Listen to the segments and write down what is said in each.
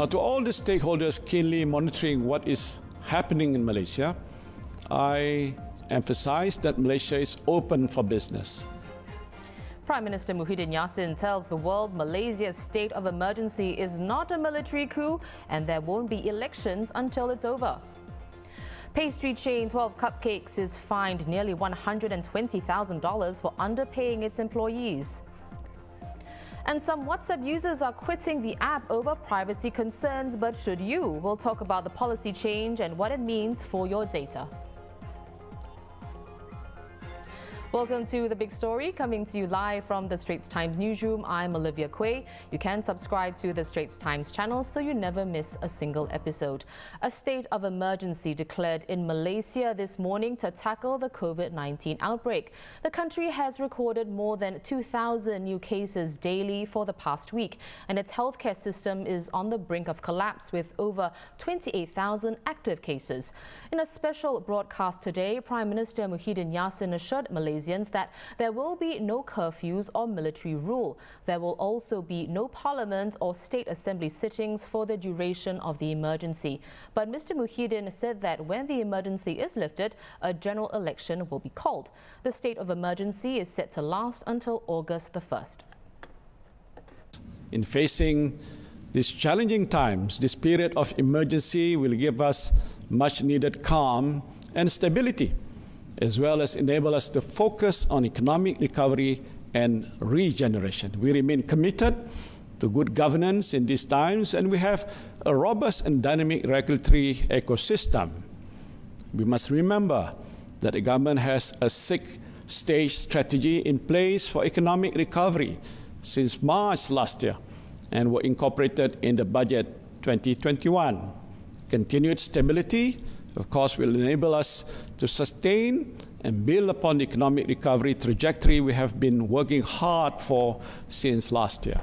Now, to all the stakeholders keenly monitoring what is happening in Malaysia, I emphasize that Malaysia is open for business. Prime Minister Muhyiddin Yassin tells the world Malaysia's state of emergency is not a military coup and there won't be elections until it's over. Pastry chain 12 Cupcakes is fined nearly $120,000 for underpaying its employees. And some WhatsApp users are quitting the app over privacy concerns, but should you? We'll talk about the policy change and what it means for your data. Welcome to The Big Story, coming to you live from the Straits Times newsroom. I'm Olivia Quay. You can subscribe to the Straits Times channel so you never miss a single episode. A state of emergency declared in Malaysia this morning to tackle the COVID-19 outbreak. The country has recorded more than 2,000 new cases daily for the past week, and its healthcare system is on the brink of collapse with over 28,000 active cases. In a special broadcast today, Prime Minister Muhyiddin Yassin assured Malaysians that there will be no curfews or military rule. There will also be no parliament or state assembly sittings for the duration of the emergency. But Mr. Muhyiddin said that when the emergency is lifted, a general election will be called. The state of emergency is set to last until August the 1st. In facing these challenging times, this period of emergency will give us much needed calm and stability, as well as enable us to focus on economic recovery and regeneration. We remain committed to good governance in these times, and we have a robust and dynamic regulatory ecosystem. We must remember that the government has a six-stage strategy in place for economic recovery since March last year and were incorporated in the budget 2021. Continued stability, of course, will enable us to sustain and build upon the economic recovery trajectory we have been working hard for since last year.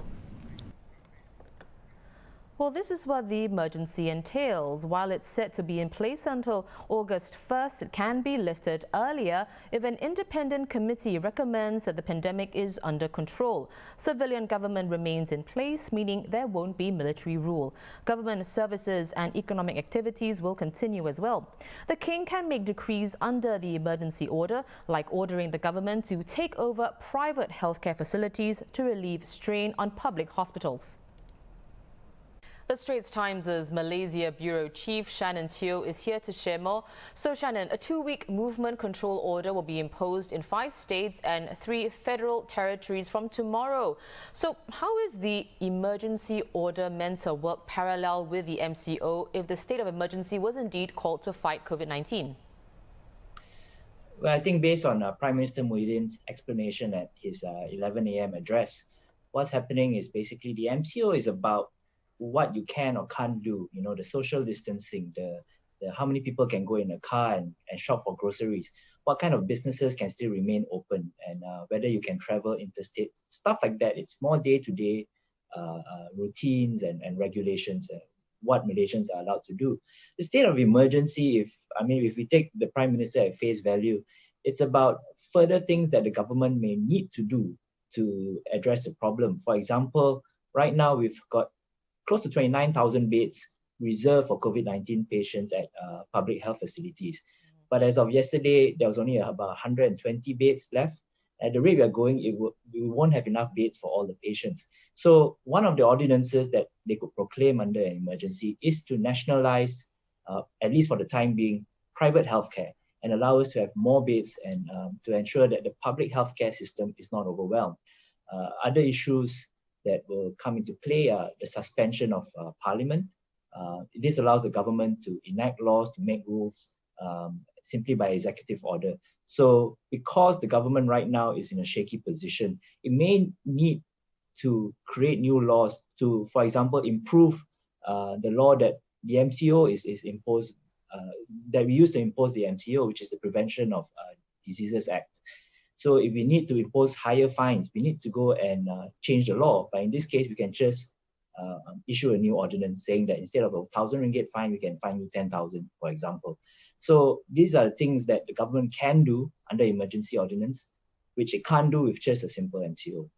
Well, this is what the emergency entails. While it's set to be in place until August 1st, it can be lifted earlier if an independent committee recommends that the pandemic is under control. Civilian government remains in place, meaning there won't be military rule. Government services and economic activities will continue as well. The King can make decrees under the emergency order, like ordering the government to take over private healthcare facilities to relieve strain on public hospitals. The Straits Times' Malaysia Bureau Chief Shannon Teo is here to share more. So Shannon, a 2-week movement control order will be imposed in 5 states and 3 federal territories from tomorrow. So how is the emergency order meant to work parallel with the MCO if the state of emergency was indeed called to fight COVID-19? Well, I think based on Prime Minister Muhyiddin's explanation at his 11 a.m. address, what's happening is basically the MCO is about what you can or can't do, you know, the social distancing, the how many people can go in a car and shop for groceries, what kind of businesses can still remain open, and whether you can travel interstate, stuff like that. It's more day-to-day routines and regulations, what Malaysians are allowed to do. The state of emergency, if we take the Prime Minister at face value, it's about further things that the government may need to do to address the problem. For example, right now we've got close to 29,000 beds reserved for COVID-19 patients at public health facilities. But as of yesterday, there was only about 120 beds left. At the rate we are going, we won't have enough beds for all the patients. So one of the ordinances that they could proclaim under an emergency is to nationalize, at least for the time being, private healthcare and allow us to have more beds and to ensure that the public healthcare system is not overwhelmed. Other issues that will come into play are the suspension of Parliament. This allows the government to enact laws, to make rules simply by executive order. So because the government right now is in a shaky position, it may need to create new laws to, for example, improve the law that the MCO is imposed, that we used to impose the MCO, which is the Prevention of Diseases Act. So if we need to impose higher fines, we need to go and change the law. But in this case, we can just issue a new ordinance saying that instead of a 1,000 ringgit fine, we can fine you 10,000, for example. So these are things that the government can do under emergency ordinance, which it can't do with just a simple MCO.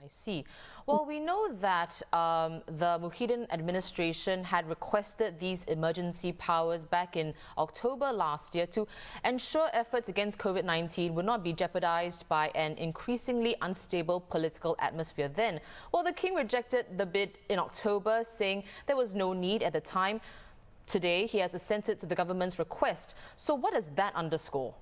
I see. Well, we know that the Muhyiddin administration had requested these emergency powers back in October last year to ensure efforts against COVID-19 would not be jeopardized by an increasingly unstable political atmosphere then. Well, the king rejected the bid in October, saying there was no need at the time. Today, he has assented to the government's request. So what does that underscore?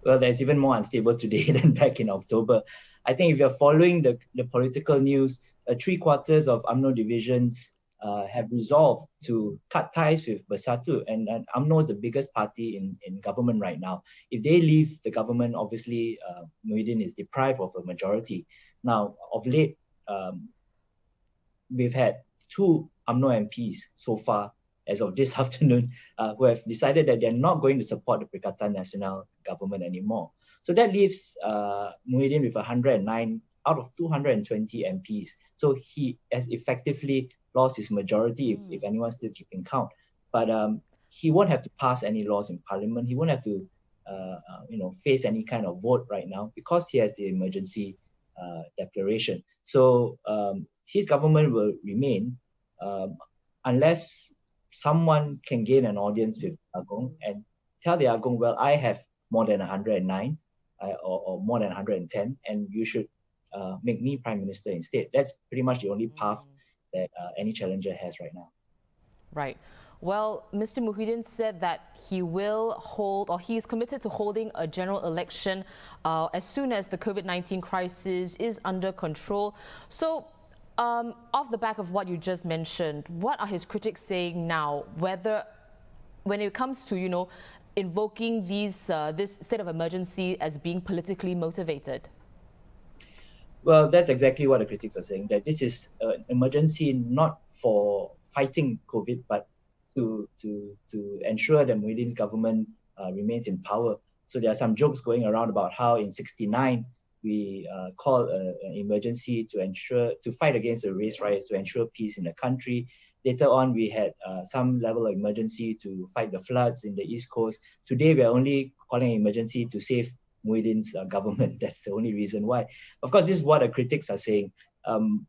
Well, that's even more unstable today than back in October. I think if you're following the political news, 3/4 of UMNO divisions have resolved to cut ties with Bersatu, and UMNO is the biggest party in government right now. If they leave the government, obviously Muhyiddin is deprived of a majority. Now, of late, we've had 2 UMNO MPs so far, as of this afternoon, who have decided that they're not going to support the Perikatan Nasional government anymore. So that leaves Muhyiddin with 109 out of 220 MPs. So he has effectively lost his majority, if anyone's still keeping count. But he won't have to pass any laws in parliament. He won't have to face any kind of vote right now because he has the emergency declaration. So his government will remain unless someone can gain an audience with Agong and tell the Agong, well, I have more than 109 or more than 110, and you should make me prime minister instead. That's pretty much the only path that any challenger has right now. Right. Well, Mr. Muhyiddin said that he will hold, or he is committed to holding a general election as soon as the COVID-19 crisis is under control. So, off the back of what you just mentioned, what are his critics saying now, when it comes to, invoking this state of emergency as being politically motivated? Well, that's exactly what the critics are saying, that this is an emergency not for fighting COVID, but to ensure that Muhyiddin's government remains in power. So there are some jokes going around about how in '69, we called an emergency to fight against the race riots, to ensure peace in the country. Later on, we had some level of emergency to fight the floods in the East Coast. Today, we are only calling an emergency to save Muhyiddin's government. That's the only reason why. Of course, this is what the critics are saying.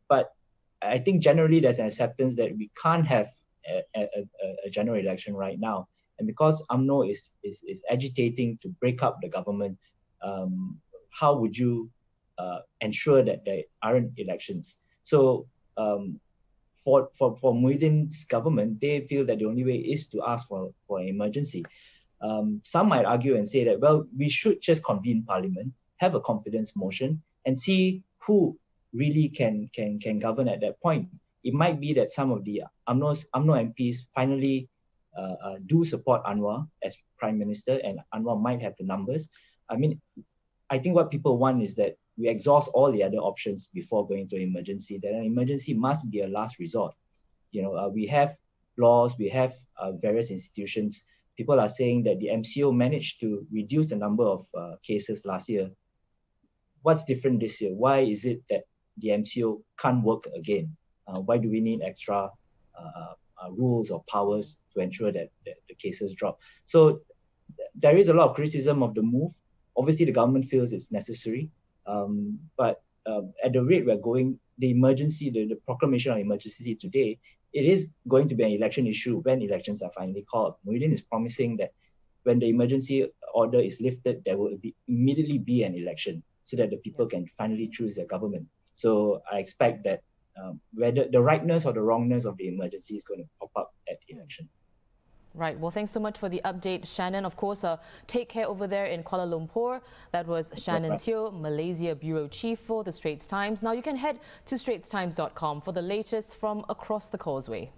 But I think generally there's an acceptance that we can't have a general election right now. And because UMNO is agitating to break up the government, how would you ensure that there aren't elections? So for Muhyiddin's government, they feel that the only way is to ask for an emergency. Some might argue and say that, well, we should just convene parliament, have a confidence motion, and see who really can govern at that point. It might be that some of the UMNO MPs finally do support Anwar as prime minister, and Anwar might have the numbers. I mean, I think what people want is that we exhaust all the other options before going to emergency. That an emergency must be a last resort. We have laws, we have various institutions. People are saying that the MCO managed to reduce the number of cases last year. What's different this year? Why is it that the MCO can't work again? Why do we need extra rules or powers to ensure that the cases drop? So there is a lot of criticism of the move. Obviously, the government feels it's necessary, but at the rate we're going, the proclamation of emergency today, it is going to be an election issue when elections are finally called. Muhyiddin is promising that when the emergency order is lifted, there will immediately be an election so that the people can finally choose their government. So I expect that whether the rightness or the wrongness of the emergency is going to pop up at the election. Right. Well, thanks so much for the update, Shannon. Of course, take care over there in Kuala Lumpur. That was Shannon Teo, Malaysia Bureau Chief for the Straits Times. Now you can head to straitstimes.com for the latest from across the causeway.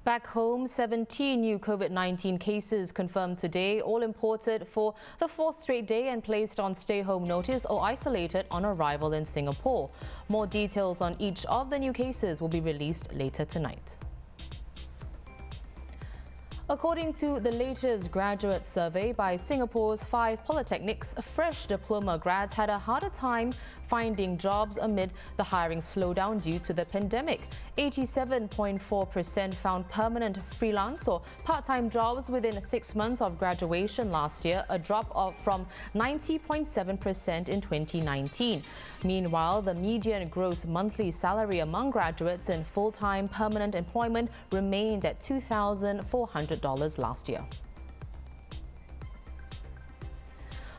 Back home, 17 new COVID-19 cases confirmed today, all imported for the 4th straight day and placed on stay-home notice or isolated on arrival in Singapore. More details on each of the new cases will be released later tonight. According to the latest graduate survey by Singapore's 5 polytechnics, fresh diploma grads had a harder time finding jobs amid the hiring slowdown due to the pandemic. 87.4% found permanent freelance or part-time jobs within 6 months of graduation last year, a drop from 90.7% in 2019. Meanwhile, the median gross monthly salary among graduates in full-time permanent employment remained at $2,400 last year.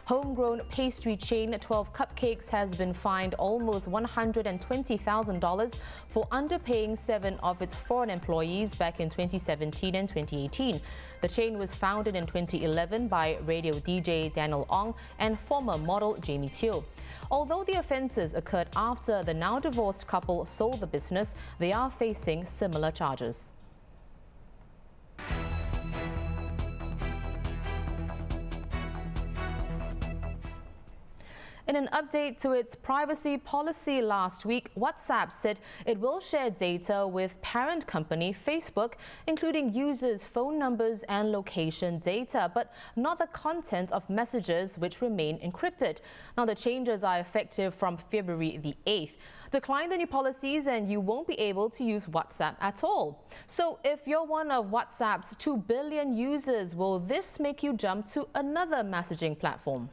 Homegrown pastry chain 12 Cupcakes has been fined almost $120,000 for underpaying 7 of its foreign employees back in 2017 and 2018. The chain was founded in 2011 by radio DJ Daniel Ong and former model Jamie Teo. Although the offences occurred after the now divorced couple sold the business, they are facing similar charges. In an update to its privacy policy last week, WhatsApp said it will share data with parent company Facebook, including users' phone numbers and location data, but not the content of messages, which remain encrypted. Now, the changes are effective from February the 8th. Decline the new policies and you won't be able to use WhatsApp at all. So if you're one of WhatsApp's 2 billion users, will this make you jump to another messaging platform?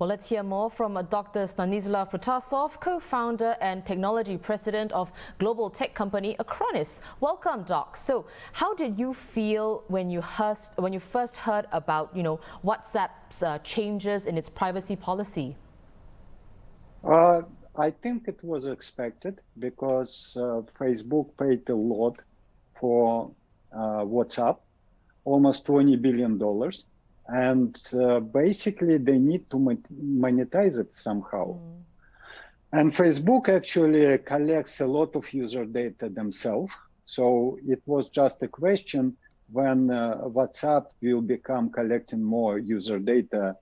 Well, let's hear more from Dr. Stanislav Protasov, co-founder and technology president of global tech company Acronis. Welcome, Doc. So, how did you feel when you first heard about, WhatsApp's changes in its privacy policy? I think it was expected because Facebook paid a lot for WhatsApp, almost $20 billion. And basically, they need to monetize it somehow. And Facebook actually collects a lot of user data themselves. So it was just a question when WhatsApp will become collecting more user data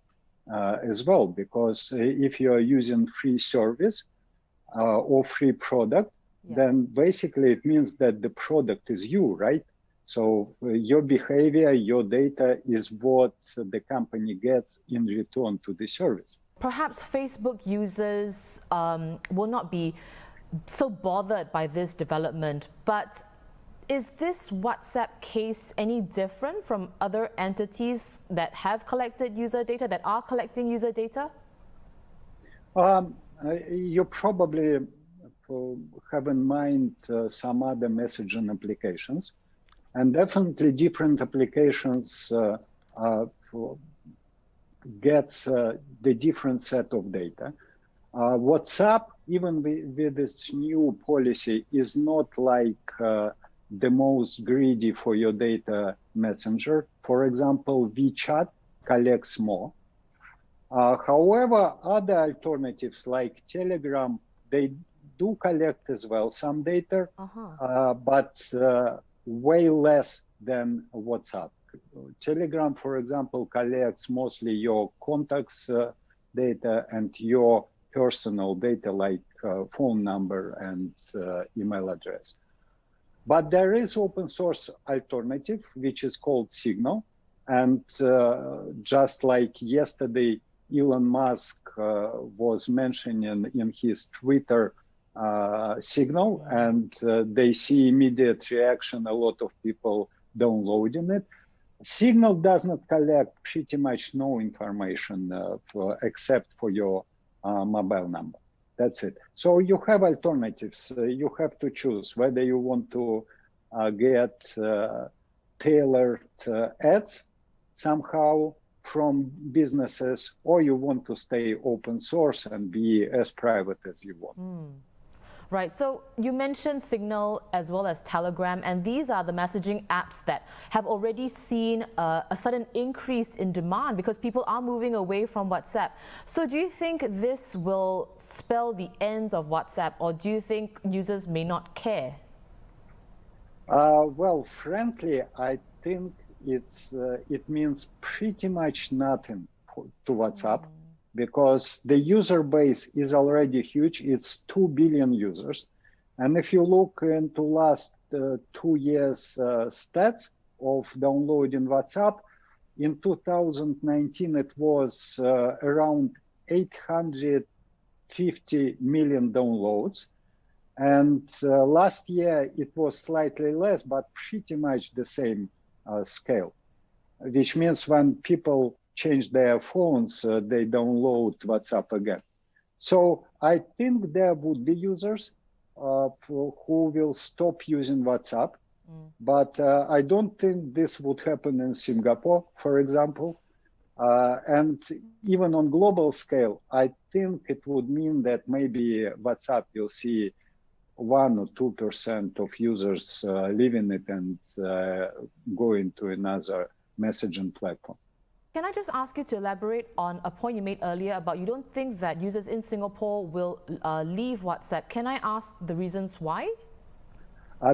as well. Because if you are using free service or free product, then basically it means that the product is you, right? So your behavior, your data is what the company gets in return to the service. Perhaps Facebook users will not be so bothered by this development, but is this WhatsApp case any different from other entities that have collected user data, that are collecting user data? You probably have in mind some other messaging applications. And definitely different applications gets the different set of data. WhatsApp, even with this new policy, is not like the most greedy for your data messenger. For example, WeChat collects more. However, other alternatives like Telegram, they do collect as well some data, but way less than WhatsApp. Telegram, for example, collects mostly your contacts data and your personal data like phone number and email address. But there is open source alternative, which is called Signal. And just like yesterday, Elon Musk was mentioning in his Twitter Signal, and they see immediate reaction, a lot of people downloading it. Signal does not collect pretty much no information except for your mobile number. That's it. So you have alternatives. You have to choose whether you want to get tailored ads somehow from businesses, or you want to stay open source and be as private as you want. Right, so you mentioned Signal as well as Telegram, and these are the messaging apps that have already seen a sudden increase in demand because people are moving away from WhatsApp. So do you think this will spell the end of WhatsApp, or do you think users may not care? Well, frankly, I think it means pretty much nothing to WhatsApp. Because the user base is already huge. It's 2 billion users. And if you look into last 2 years stats of downloading WhatsApp, in 2019 it was around 850 million downloads. And last year it was slightly less, but pretty much the same scale, which means when people change their phones, they download WhatsApp again. So I think there would be users who will stop using WhatsApp, but I don't think this would happen in Singapore, for example. And even on global scale, I think it would mean that maybe WhatsApp will see 1 or 2% of users leaving it and going to another messaging platform. Can I just ask you to elaborate on a point you made earlier about you don't think that users in Singapore will leave WhatsApp? Can I ask the reasons why?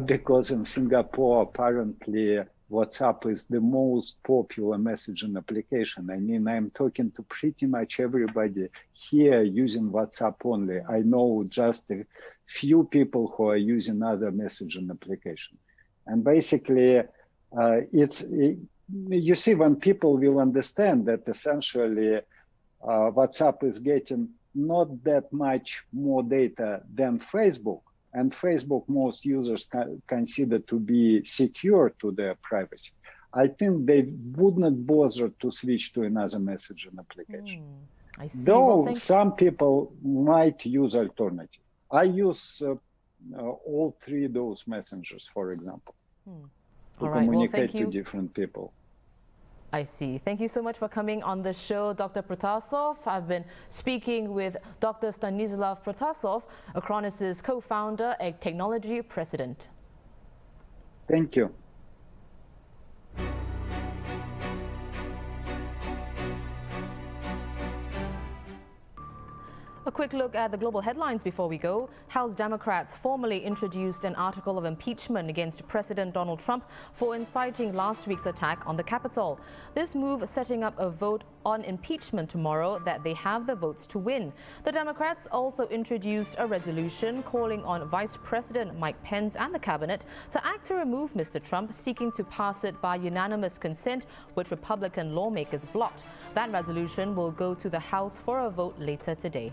Because in Singapore, apparently, WhatsApp is the most popular messaging application. I mean, I'm talking to pretty much everybody here using WhatsApp only. I know just a few people who are using other messaging application. And basically, you see, when people will understand that essentially WhatsApp is getting not that much more data than Facebook, and Facebook most users consider to be secure to their privacy, I think they would not bother to switch to another messaging application. I see. Though well, some people might use alternative. I use all three of those messengers, for example, to communicate to different people. I see. Thank you so much for coming on the show, Dr. Protasov. I've been speaking with Dr. Stanislav Protasov, Acronis' co-founder and technology president. Thank you. A quick look at the global headlines before we go. House Democrats formally introduced an article of impeachment against President Donald Trump for inciting last week's attack on the Capitol. This move setting up a vote on impeachment tomorrow that they have the votes to win. The Democrats also introduced a resolution calling on Vice President Mike Pence and the cabinet to act to remove Mr. Trump, seeking to pass it by unanimous consent, which Republican lawmakers blocked. That resolution will go to the House for a vote later today.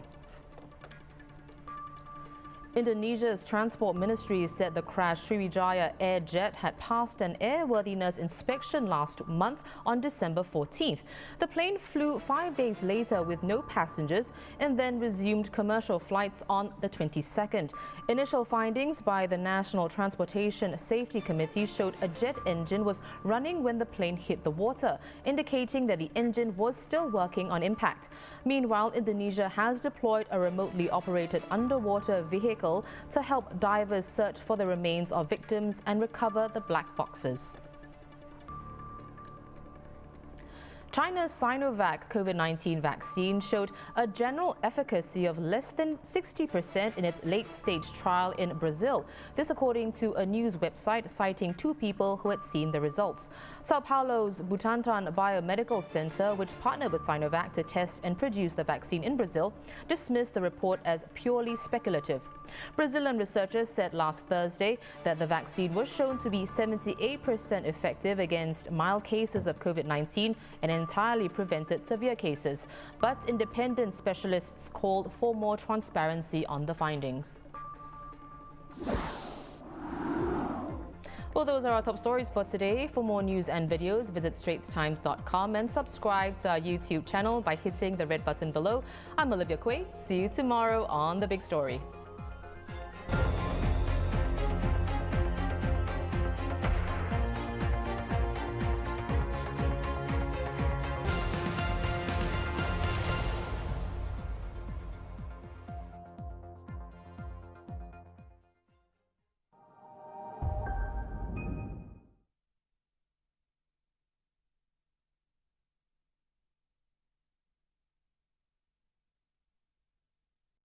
Indonesia's transport ministry said the crashed Sriwijaya Air jet had passed an airworthiness inspection last month on December 14th. The plane flew 5 days later with no passengers and then resumed commercial flights on the 22nd. Initial findings by the National Transportation Safety Committee showed a jet engine was running when the plane hit the water, indicating that the engine was still working on impact. Meanwhile, Indonesia has deployed a remotely operated underwater vehicle to help divers search for the remains of victims and recover the black boxes. China's Sinovac COVID-19 vaccine showed a general efficacy of less than 60% in its late-stage trial in Brazil. This according to a news website citing 2 people who had seen the results. Sao Paulo's Butantan Biomedical Center, which partnered with Sinovac to test and produce the vaccine in Brazil, dismissed the report as purely speculative. Brazilian researchers said last Thursday that the vaccine was shown to be 78% effective against mild cases of COVID-19 and entirely prevented severe cases. But independent specialists called for more transparency on the findings. Well, those are our top stories for today. For more news and videos, visit straitstimes.com and subscribe to our YouTube channel by hitting the red button below. I'm Olivia Quay. See you tomorrow on The Big Story.